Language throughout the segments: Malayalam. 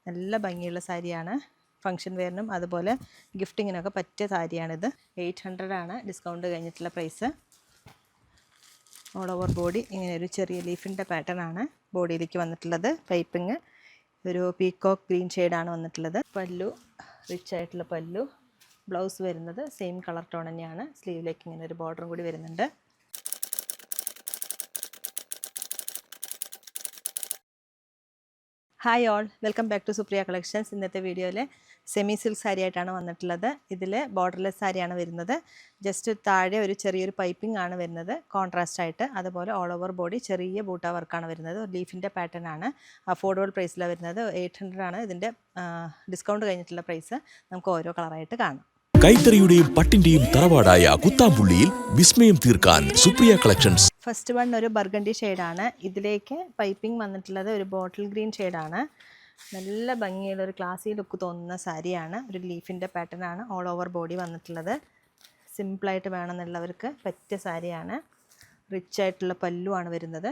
നല്ല ഭംഗിയുള്ള സാരിയാണ്. ഫംഗ്ഷൻ വെയറിനും അതുപോലെ ഗിഫ്റ്റിങ്ങിനൊക്കെ പറ്റിയ സാരിയാണിത്. 800 ആണ് ഡിസ്കൗണ്ട് കഴിഞ്ഞിട്ടുള്ള പ്രൈസ്. ഓൾ ഓവർ ബോഡി ഇങ്ങനെ ഒരു ചെറിയ ലീഫിൻ്റെ പാറ്റേൺ ആണ് ബോഡിയിലേക്ക് വന്നിട്ടുള്ളത്. പൈപ്പിങ് ഒരു പീകോക്ക് ഗ്രീൻ ഷെയ്ഡാണ് വന്നിട്ടുള്ളത്. പല്ലു റിച്ച് ആയിട്ടുള്ള പല്ലു. ബ്ലൗസ് വരുന്നത് സെയിം കളർ ടോൺ തന്നെയാണ്. സ്ലീവിലേക്ക് ഇങ്ങനെ ഒരു ബോർഡറും കൂടി വരുന്നുണ്ട്. Hi all, welcome back to Supriya collections. ഇന്നത്തെ വീഡിയോയിൽ സെമി സിൽക്ക് സാരി ആയിട്ടാണ് വന്നിട്ടുള്ളത്. ഇതിൽ ബോർഡർലെസ് സാരിയാണ് വരുന്നത്. ജസ്റ്റ് താഴെ ഒരു ചെറിയൊരു പൈപ്പിംഗ് ആണ് വരുന്നത് കോൺട്രാസ്റ്റ് ആയിട്ട്. അതുപോലെ ഓൾ ഓവർ ബോഡി ചെറിയ ബൂട്ട വർക്കാണ് വരുന്നത്. ലീഫിൻ്റെ പാറ്റേൺ ആണ്. അഫോർഡബിൾ പ്രൈസിലാണ് വരുന്നത്. 800 ആണ് ഇതിൻ്റെ ഡിസ്കൗണ്ട് കഴിഞ്ഞിട്ടുള്ള പ്രൈസ്. നമുക്ക് ഓരോ കളറായിട്ട് കാണാം. കൈത്തറിയുടെയും പട്ടിന്റെയും തറവാടായ കുത്താമ്പുള്ളിയിൽ വിസ്മയം തീർക്കാൻ സുപ്രിയ കളക്ഷൻസ്. ഫസ്റ്റ് വൺ ഒരു ബർഗണ്ടി ഷെയ്ഡാണ്. ഇതിലേക്ക് പൈപ്പിംഗ് വന്നിട്ടുള്ളത് ഒരു ബോട്ടിൽ ഗ്രീൻ ഷെയ്ഡാണ്. നല്ല ഭംഗിയുള്ള ഒരു ക്ലാസി ലുക്ക് തോന്നുന്ന സാരിയാണ്. ഒരു ലീഫിൻ്റെ പാറ്റേൺ ആണ് ഓൾ ഓവർ ബോഡി വന്നിട്ടുള്ളത്. സിമ്പിളായിട്ട് വേണമെന്നുള്ളവർക്ക് പറ്റിയ സാരിയാണ്. റിച്ച് ആയിട്ടുള്ള പല്ലുവാണ് വരുന്നത്.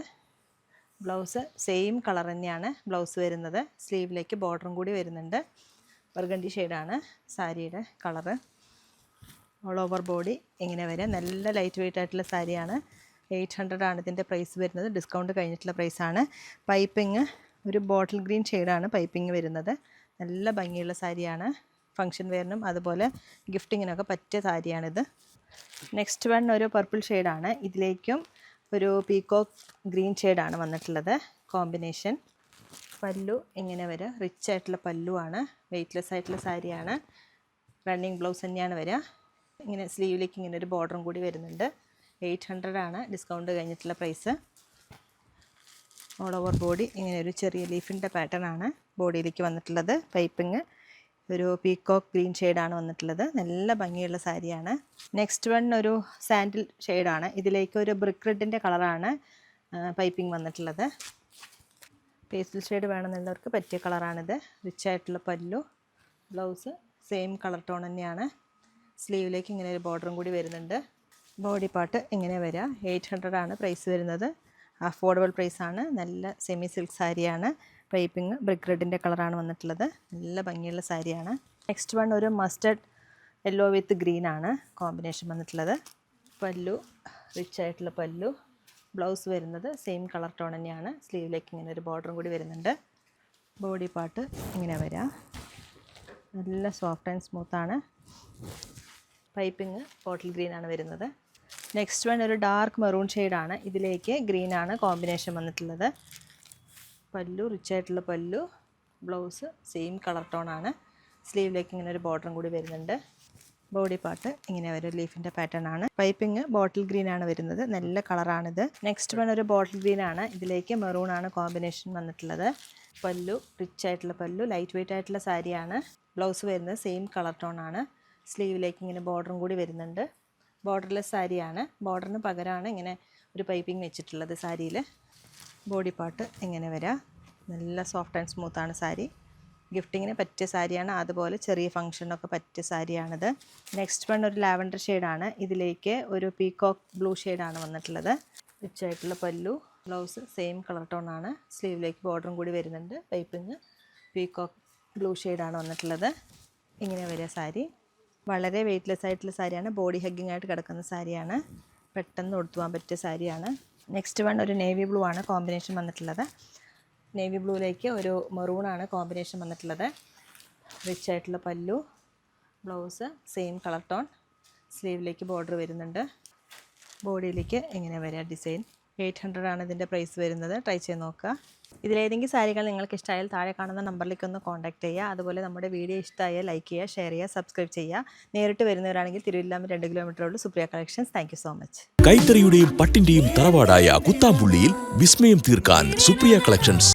ബ്ലൗസ് സെയിം കളർ തന്നെയാണ് ബ്ലൗസ് വരുന്നത്. സ്ലീവിലേക്ക് ബോർഡറും കൂടി വരുന്നുണ്ട്. ബർഗണ്ടി ഷെയ്ഡാണ് സാരിയുടെ കളറ്. ഓൾ ഓവർ ബോഡി ഇങ്ങനെ വരെ നല്ല ലൈറ്റ് വെയിറ്റ് ആയിട്ടുള്ള സാരിയാണ്. 800 ആണ് ഇതിൻ്റെ പ്രൈസ് വരുന്നത്. ഡിസ്കൗണ്ട് കഴിഞ്ഞിട്ടുള്ള പ്രൈസാണ്. പൈപ്പിങ് ഒരു ബോട്ടിൽ ഗ്രീൻ ഷെയ്ഡാണ് പൈപ്പിങ് വരുന്നത്. നല്ല ഭംഗിയുള്ള സാരിയാണ്. ഫംഗ്ഷൻ വെയറിനും അതുപോലെ ഗിഫ്റ്റിങ്ങിനൊക്കെ പറ്റിയ സാരിയാണിത്. നെക്സ്റ്റ് വൺ ഒരു പർപ്പിൾ ഷെയ്ഡാണ്. ഇതിലേക്കും ഒരു പീകോക്ക് ഗ്രീൻ ഷെയ്ഡാണ് വന്നിട്ടുള്ളത് കോമ്പിനേഷൻ. പല്ലു ഇങ്ങനെ വരിക. റിച്ച് ആയിട്ടുള്ള പല്ലുവാണ്. വെയ്റ്റ്ലെസ് ആയിട്ടുള്ള സാരിയാണ്. റണ്ണിങ് ബ്ലൗസ് തന്നെയാണ് വരിക. ഇങ്ങനെ സ്ലീവിലേക്ക് ഇങ്ങനെ ഒരു ബോർഡറും കൂടി വരുന്നുണ്ട്. 800 ആണ് ഡിസ്കൗണ്ട് കഴിഞ്ഞിട്ടുള്ള പ്രൈസ്. ഓൾ ഓവർ ബോഡി ഇങ്ങനെ ഒരു ചെറിയ ലീഫിൻ്റെ പാറ്റേൺ ആണ് ബോഡിയിലേക്ക് വന്നിട്ടുള്ളത്. പൈപ്പിങ് ഒരു പീകോക്ക് ഗ്രീൻ ഷെയ്ഡാണ് വന്നിട്ടുള്ളത്. നല്ല ഭംഗിയുള്ള സാരിയാണ്. നെക്സ്റ്റ് വൺ ഒരു സാൻഡിൽ ഷെയ്ഡാണ്. ഇതിലേക്ക് ഒരു ബ്രിക്ക് റെഡിൻ്റെ കളറാണ് പൈപ്പിംഗ് വന്നിട്ടുള്ളത്. പേസ്റ്റൽ ഷെയ്ഡ് വേണമെന്നുള്ളവർക്ക് പറ്റിയ കളറാണിത്. റിച്ച് ആയിട്ടുള്ള pallu. Blouse same colour tone തന്നെയാണ്. സ്ലീവിലേക്ക് ഇങ്ങനെ ഒരു ബോർഡറും കൂടി വരുന്നുണ്ട്. ബോഡി പാർട്ട് ഇങ്ങനെ വരിക. 800 ആണ് പ്രൈസ് വരുന്നത്. അഫോർഡബിൾ പ്രൈസാണ്. നല്ല സെമി സിൽക്ക് സാരിയാണ്. പൈപ്പിംഗ് ബ്രിക്ക് റെഡിൻ്റെ കളറാണ് വന്നിട്ടുള്ളത്. നല്ല ഭംഗിയുള്ള സാരിയാണ്. നെക്സ്റ്റ് വൺ ഒരു മസ്റ്റർഡ് യെല്ലോ വിത്ത് ഗ്രീൻ ആണ് കോമ്പിനേഷൻ വന്നിട്ടുള്ളത്. പല്ലു റിച്ച് ആയിട്ടുള്ള പല്ലു. ബ്ലൗസ് വരുന്നത് സെയിം കളർ ടോൺ തന്നെയാണ്. സ്ലീവിലേക്ക് ഇങ്ങനെ ഒരു ബോർഡറും കൂടി വരുന്നുണ്ട്. ബോഡി പാർട്ട് ഇങ്ങനെ വരിക. നല്ല സോഫ്റ്റ് ആൻഡ് സ്മൂത്താണ്. പൈപ്പിംഗ് ബോട്ടിൽ ഗ്രീൻ ആണ് വരുന്നത്. നെക്സ്റ്റ് വൺ ഒരു ഡാർക്ക് മെറൂൺ ഷെയ്ഡാണ്. ഇതിലേക്ക് ഗ്രീനാണ് കോമ്പിനേഷൻ വന്നിട്ടുള്ളത്. പല്ലു റിച്ച് ആയിട്ടുള്ള pallu. Blouse same colour tone ആണ്. സ്ലീവിലേക്ക് ഇങ്ങനെ ഒരു ബോർഡറും കൂടി വരുന്നുണ്ട്. ബോഡി പാർട്ട് ഇങ്ങനെ ഒരു ലീഫിൻ്റെ പാറ്റേൺ ആണ്. പൈപ്പിംഗ് ബോട്ടിൽ ഗ്രീൻ ആണ് വരുന്നത്. നല്ല കളറാണിത്. നെക്സ്റ്റ് വൺ ഒരു ബോട്ടിൽ ഗ്രീൻ ആണ്. ഇതിലേക്ക് മെറൂൺ ആണ് കോമ്പിനേഷൻ വന്നിട്ടുള്ളത്. പല്ലു റിച്ച് ആയിട്ടുള്ള പല്ലു. ലൈറ്റ് വെയിറ്റ് ആയിട്ടുള്ള സാരിയാണ്. ബ്ലൗസ് വരുന്നത് സെയിം കളർ ടോൺ ആണ്. സ്ലീവിലേക്ക് ഇങ്ങനെ ബോർഡറും കൂടി വരുന്നുണ്ട്. ബോർഡർലെസ് സാരിയാണ്. ബോർഡറിന് പകരമാണ് ഇങ്ങനെ ഒരു പൈപ്പിംഗ് വെച്ചിട്ടുള്ളത് സാരിയിൽ. ബോഡി പാർട്ട് ഇങ്ങനെ വരിക. നല്ല സോഫ്റ്റ് ആൻഡ് സ്മൂത്താണ് സാരി. ഗിഫ്റ്റിങ്ങിന് പറ്റിയ സാരിയാണ്. അതുപോലെ ചെറിയ ഫംഗ്ഷനൊക്കെ പറ്റിയ സാരിയാണിത്. നെക്സ്റ്റ് വൺ ഒരു ലാവൻഡർ ഷെയ്ഡാണ്. ഇതിലേക്ക് ഒരു പീകോക്ക് ബ്ലൂ ഷെയ്ഡാണ് വന്നിട്ടുള്ളത്. റിച്ച് ആയിട്ടുള്ള pallu. Blouse same colour tone ആണ്. സ്ലീവിലേക്ക് ബോർഡറും കൂടി വരുന്നുണ്ട്. പൈപ്പിംഗ് പീകോക്ക് ബ്ലൂ ഷെയ്ഡാണ് വന്നിട്ടുള്ളത്. ഇങ്ങനെ വരിക സാരി. വളരെ വെയ്റ്റ്ലെസ് ആയിട്ടുള്ള സാരിയാണ്. ബോഡി ഹഗ്ഗിങ് ആയിട്ട് കിടക്കുന്ന സാരിയാണ്. പെട്ടെന്ന് ഉടുത്തു പോകാൻ പറ്റിയ സാരിയാണ്. നെക്സ്റ്റ് വൺ ഒരു നേവി ബ്ലൂ ആണ് കോമ്പിനേഷൻ വന്നിട്ടുള്ളത്. നേവി ബ്ലൂവിലേക്ക് ഒരു മെറൂണാണ് കോമ്പിനേഷൻ വന്നിട്ടുള്ളത്. റിച്ച് ആയിട്ടുള്ള pallu. Blouse same colour tone. സ്ലീവിലേക്ക് ബോർഡർ വരുന്നുണ്ട്. ബോഡിയിലേക്ക് ഇങ്ങനെ വരിക ഡിസൈൻ. 800 ആണ് ഇതിൻ്റെ പ്രൈസ് വരുന്നത്. ട്രൈ ചെയ്ത് നോക്കുക. ഇതിലേതെങ്കിലും സാരികൾ നിങ്ങൾക്ക് ഇഷ്ടമായാൽ താഴെ കാണുന്ന നമ്പറിലേക്ക് ഒന്ന് കോൺടാക്ട് ചെയ്യുക. അതുപോലെ നമ്മുടെ വീഡിയോ ഇഷ്ടമായാൽ ലൈക്ക് ചെയ്യുക, ഷെയർ ചെയ്യുക, സബ്സ്ക്രൈബ് ചെയ്യുക. നേരിട്ട് വരുന്നവരാണെങ്കിൽ തിരുവല്ലാമ 2 കിലോമീറ്റർ ഉള്ളൂ Supriya collections. Thank you so much. കൈത്തറിയുടെയും പട്ടിന്റെയും തറവാടായ കുത്താമ്പുള്ളിയിൽ വിസ്മയം തീർക്കാൻ സുപ്രിയ കളക്ഷൻസ്.